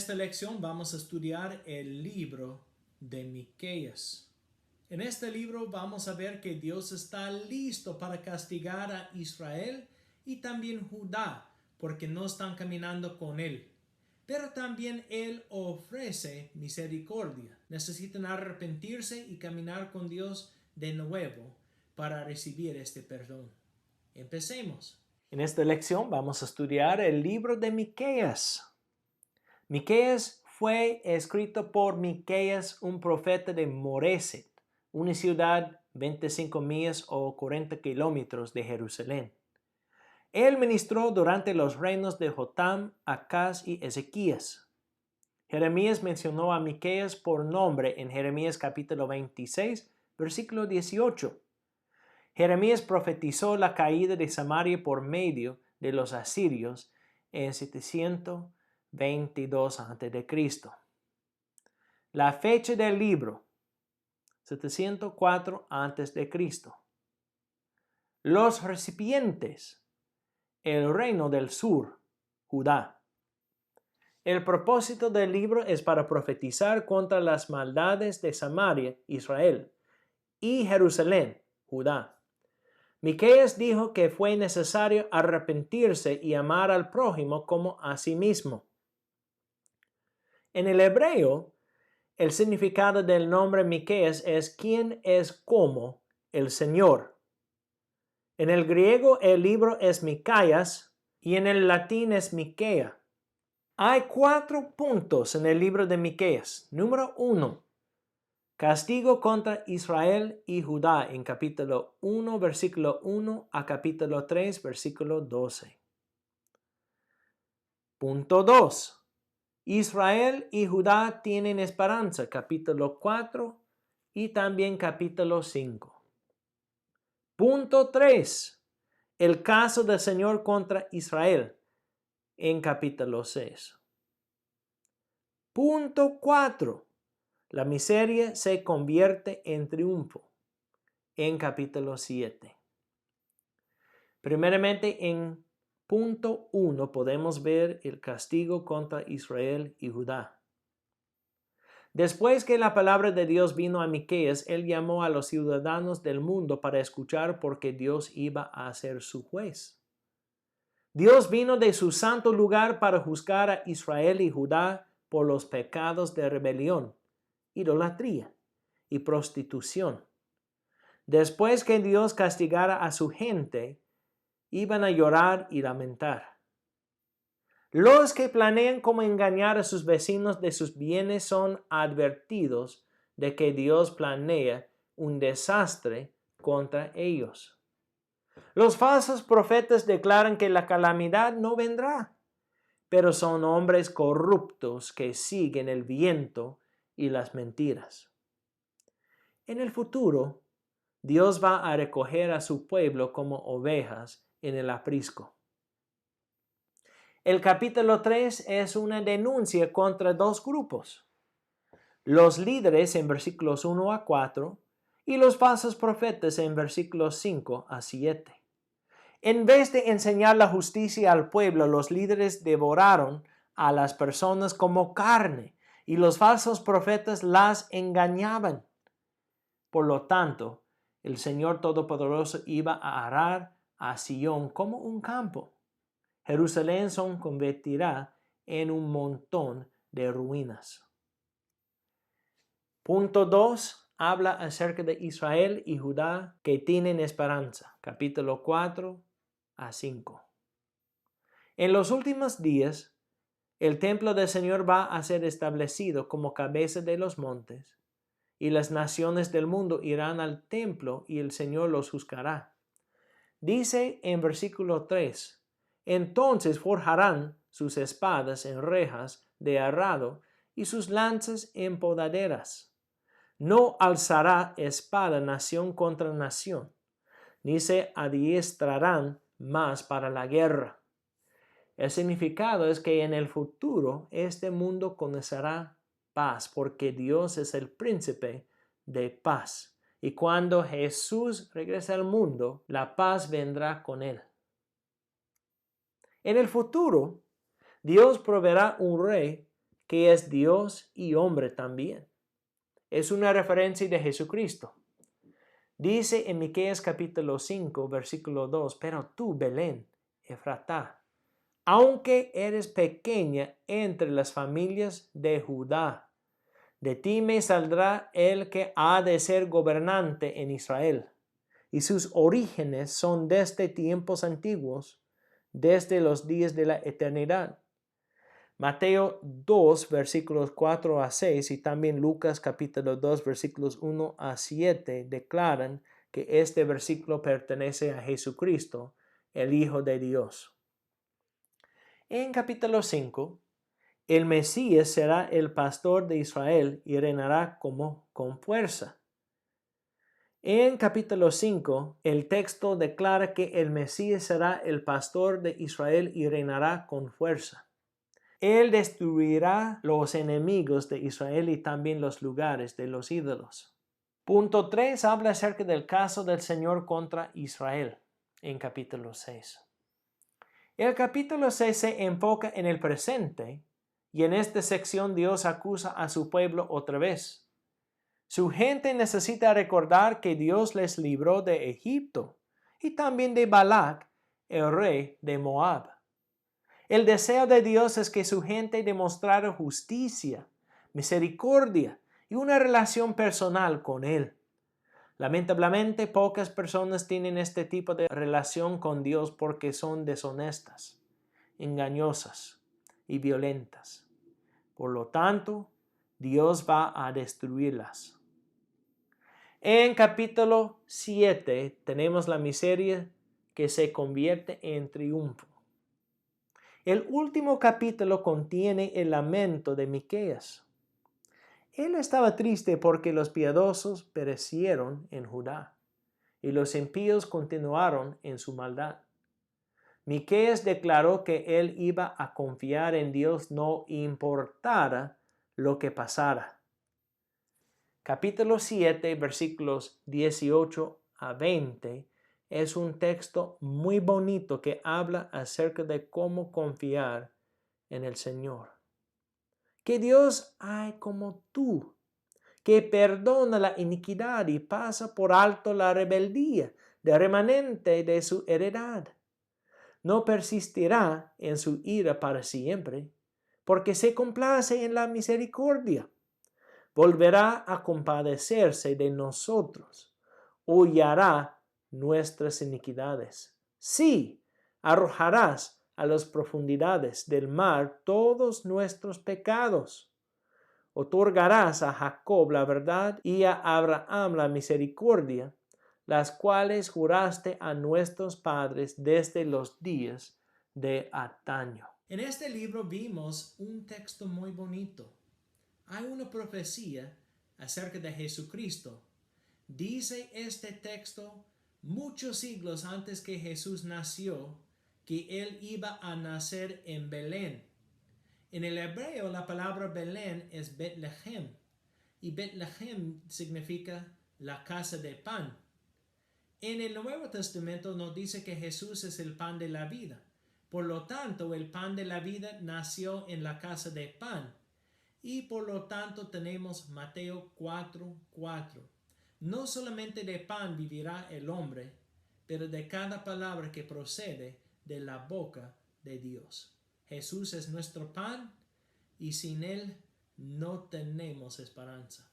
esta lección vamos a estudiar el libro de Miqueas. En este libro vamos a ver que Dios está listo para castigar a Israel y también Judá, porque no están caminando con Él. Pero también Él ofrece misericordia. Necesitan arrepentirse y caminar con Dios de nuevo para recibir este perdón. Empecemos. En esta lección vamos a estudiar el libro de Miqueas. Miqueas fue escrito por Miqueas, un profeta de Moreset, una ciudad 25 millas o 40 kilómetros de Jerusalén. Él ministró durante los reinos de Jotam, Acaz y Ezequías. Jeremías mencionó a Miqueas por nombre en Jeremías capítulo 26, versículo 18. Jeremías profetizó la caída de Samaria por medio de los asirios en 722 a.C. La fecha del libro, 704 a.C. Los recipientes, el reino del sur, Judá. El propósito del libro es para profetizar contra las maldades de Samaria, Israel, y Jerusalén, Judá. Miqueas dijo que fue necesario arrepentirse y amar al prójimo como a sí mismo. En el hebreo, el significado del nombre Miqueas es quien es como el Señor. En el griego el libro es Micaías y en el latín es Miquea. Hay 4 puntos en el libro de Miqueas. Número 1. Castigo contra Israel y Judá en capítulo 1, versículo 1 a capítulo 3, versículo 12. Punto 2. Israel y Judá tienen esperanza, capítulo 4 y también capítulo 5. Punto 3. El caso del Señor contra Israel en capítulo 6. Punto 4. La miseria se convierte en triunfo en capítulo 7. Primeramente, en punto 1 podemos ver el castigo contra Israel y Judá. Después que la palabra de Dios vino a Miqueas, él llamó a los ciudadanos del mundo para escuchar porque Dios iba a ser su juez. Dios vino de su santo lugar para juzgar a Israel y Judá por los pecados de rebelión, idolatría y prostitución. Después que Dios castigara a su gente, iban a llorar y lamentar. Los que planean cómo engañar a sus vecinos de sus bienes son advertidos de que Dios planea un desastre contra ellos. Los falsos profetas declaran que la calamidad no vendrá, pero son hombres corruptos que siguen el viento y las mentiras. En el futuro, Dios va a recoger a su pueblo como ovejas en el aprisco. El capítulo 3 es una denuncia contra 2 grupos. Los líderes en versículos 1 a 4 y los falsos profetas en versículos 5 a 7. En vez de enseñar la justicia al pueblo, los líderes devoraron a las personas como carne y los falsos profetas las engañaban. Por lo tanto, el Señor Todopoderoso iba a arar a Sión como un campo. Jerusalén se convertirá en un montón de ruinas. Punto 2. Habla acerca de Israel y Judá que tienen esperanza. Capítulo 4 a 5. En los últimos días, el templo del Señor va a ser establecido como cabeza de los montes, y las naciones del mundo irán al templo y el Señor los juzgará. Dice en versículo 3, entonces forjarán sus espadas en rejas de arado y sus lanzas en podaderas. No alzará espada nación contra nación, ni se adiestrarán más para la guerra. El significado es que en el futuro este mundo conocerá paz, porque Dios es el príncipe de paz. Y cuando Jesús regrese al mundo, la paz vendrá con él. En el futuro, Dios proveerá un rey que es Dios y hombre también. Es una referencia de Jesucristo. Dice en Miqueas capítulo 5, versículo 2, pero tú, Belén, Efratá, aunque eres pequeña entre las familias de Judá, de ti me saldrá el que ha de ser gobernante en Israel, y sus orígenes son desde tiempos antiguos, desde los días de la eternidad. Mateo 2, versículos 4 a 6 y también Lucas capítulo 2, versículos 1 a 7 declaran que este versículo pertenece a Jesucristo, el Hijo de Dios. En capítulo 5, el Mesías será el pastor de Israel y reinará con fuerza. En capítulo 5, el texto declara que el Mesías será el pastor de Israel y reinará con fuerza. Él destruirá los enemigos de Israel y también los lugares de los ídolos. Punto 3 habla acerca del caso del Señor contra Israel en capítulo 6. El capítulo 6 se enfoca en el presente y en esta sección Dios acusa a su pueblo otra vez. Su gente necesita recordar que Dios les libró de Egipto y también de Balac, el rey de Moab. El deseo de Dios es que su gente demostrara justicia, misericordia y una relación personal con Él. Lamentablemente, pocas personas tienen este tipo de relación con Dios porque son deshonestas, engañosas y violentas. Por lo tanto, Dios va a destruirlas. En capítulo 7 tenemos la miseria que se convierte en triunfo. El último capítulo contiene el lamento de Miqueas. Él estaba triste porque los piadosos perecieron en Judá y los impíos continuaron en su maldad. Miqueas declaró que él iba a confiar en Dios no importara lo que pasara. Capítulo 7, versículos 18 a 20 es un texto muy bonito que habla acerca de cómo confiar en el Señor. Que Dios hay como tú, que perdona la iniquidad y pasa por alto la rebeldía del remanente de su heredad. No persistirá en su ira para siempre, porque se complace en la misericordia. Volverá a compadecerse de nosotros, hollará nuestras iniquidades. Sí, arrojarás a las profundidades del mar todos nuestros pecados. Otorgarás a Jacob la verdad y a Abraham la misericordia, las cuales juraste a nuestros padres desde los días de antaño. En este libro vimos un texto muy bonito. Hay una profecía acerca de Jesucristo. Dice este texto muchos siglos antes que Jesús nació que él iba a nacer en Belén. En el hebreo la palabra Belén es Betlehem y Betlehem significa la casa de pan. En el Nuevo Testamento nos dice que Jesús es el pan de la vida. Por lo tanto, el pan de la vida nació en la casa de pan. Y por lo tanto tenemos Mateo 4:4. No solamente de pan vivirá el hombre, pero de cada palabra que procede de la boca de Dios. Jesús es nuestro pan y sin él no tenemos esperanza.